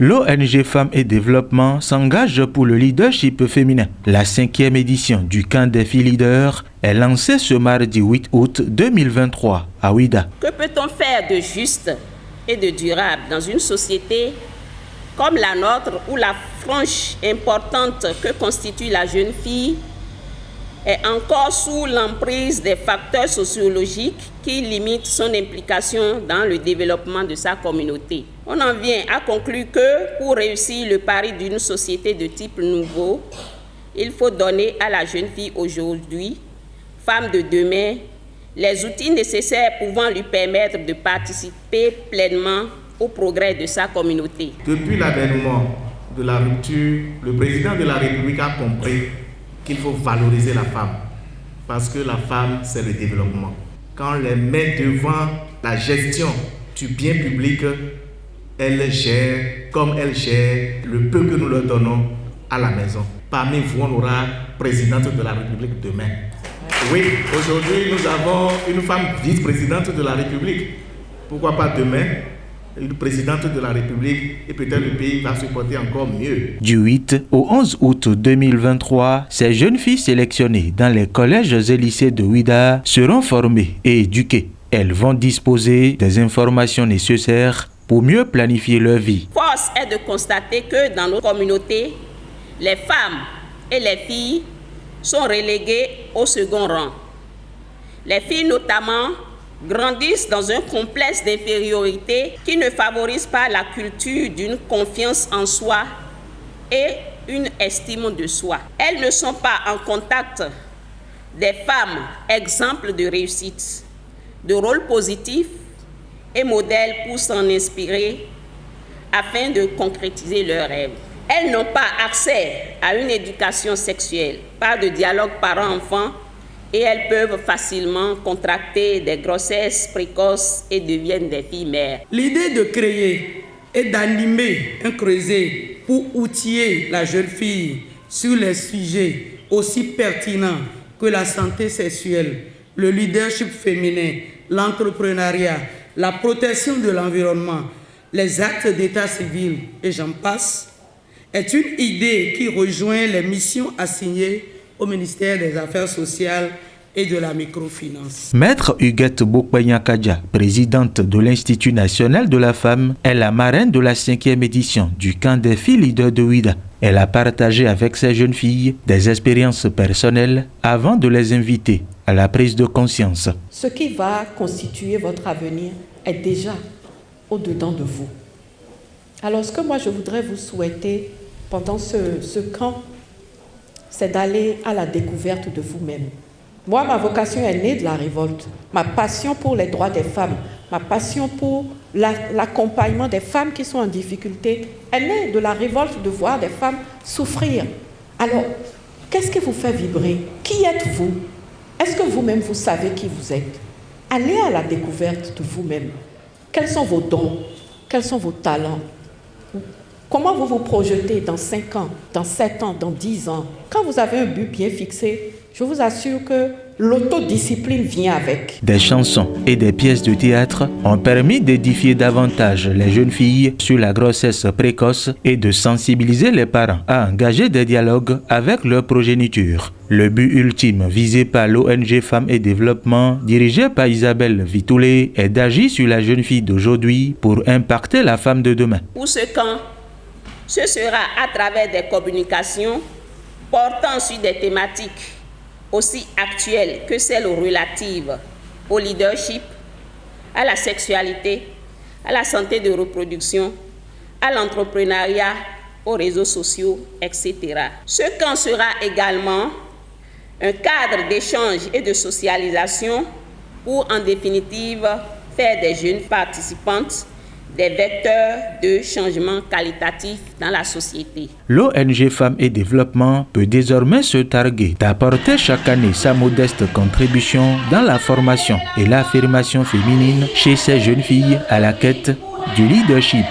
L'ONG Femmes et Développement s'engage pour le leadership féminin. La 5e édition du camp des filles leaders est lancée ce mardi 8 août 2023 à Ouidah. Que peut-on faire de juste et de durable dans une société comme la nôtre où la frange importante que constitue la jeune fille est encore sous l'emprise des facteurs sociologiques qui limitent son implication dans le développement de sa communauté. On en vient à conclure que pour réussir le pari d'une société de type nouveau, il faut donner à la jeune fille aujourd'hui, femme de demain, les outils nécessaires pouvant lui permettre de participer pleinement au progrès de sa communauté. Depuis l'avènement de la rupture, le président de la République a compris qu'il faut valoriser la femme, parce que la femme, c'est le développement. Quand on les met devant la gestion du bien public, elles gèrent comme elles gèrent le peu que nous leur donnons à la maison. Parmi vous, on aura présidente de la République demain. Oui, aujourd'hui, nous avons une femme vice-présidente de la République. Pourquoi pas demain ? Une présidente de la République et peut-être le pays va se porter encore mieux. Du 8 au 11 août 2023, ces jeunes filles sélectionnées dans les collèges et lycées de Ouidah seront formées et éduquées. Elles vont disposer des informations nécessaires pour mieux planifier leur vie. Force est de constater que dans notre communauté, les femmes et les filles sont reléguées au second rang. Les filles notamment grandissent dans un complexe d'infériorité qui ne favorise pas la culture d'une confiance en soi et une estime de soi. Elles ne sont pas en contact des femmes exemples de réussite, de rôles positifs et modèles pour s'en inspirer afin de concrétiser leurs rêves. Elles n'ont pas accès à une éducation sexuelle, pas de dialogue parent-enfant, et elles peuvent facilement contracter des grossesses précoces et deviennent des filles mères. L'idée de créer et d'animer un creuset pour outiller la jeune fille sur les sujets aussi pertinents que la santé sexuelle, le leadership féminin, l'entrepreneuriat, la protection de l'environnement, les actes d'état civil et j'en passe, est une idée qui rejoint les missions assignées au ministère des Affaires sociales et de la microfinance. Maître Huguette Bokwenya-Kadja, présidente de l'Institut national de la femme, est la marraine de la 5e édition du camp des filles leaders de Ouidah. Elle a partagé avec ces jeunes filles des expériences personnelles avant de les inviter à la prise de conscience. Ce qui va constituer votre avenir est déjà au-dedans de vous. Alors ce que moi je voudrais vous souhaiter pendant ce camp, c'est d'aller à la découverte de vous-même. Moi, ma vocation est née de la révolte. Ma passion pour les droits des femmes, ma passion pour l'accompagnement des femmes qui sont en difficulté est née de la révolte de voir des femmes souffrir. Alors, qu'est-ce qui vous fait vibrer? Qui êtes-vous? Est-ce que vous-même, vous savez qui vous êtes? Allez à la découverte de vous-même. Quels sont vos dons? Quels sont vos talents? Comment vous vous projetez dans 5 ans, dans 7 ans, dans 10 ans? Quand vous avez un but bien fixé, je vous assure que l'autodiscipline vient avec. Des chansons et des pièces de théâtre ont permis d'édifier davantage les jeunes filles sur la grossesse précoce et de sensibiliser les parents à engager des dialogues avec leur progéniture. Le but ultime visé par l'ONG Femmes et Développement, dirigée par Isabelle Vitoulé, est d'agir sur la jeune fille d'aujourd'hui pour impacter la femme de demain. Pour ce camp, ce sera à travers des communications portant sur des thématiques aussi actuelles que celles relatives au leadership, à la sexualité, à la santé de reproduction, à l'entrepreneuriat, aux réseaux sociaux, etc. Ce camp sera également un cadre d'échange et de socialisation pour, en définitive, faire des jeunes participantes des vecteurs de changement qualitatif dans la société. L'ONG Femmes et Développement peut désormais se targuer d'apporter chaque année sa modeste contribution dans la formation et l'affirmation féminine chez ces jeunes filles à la quête du leadership.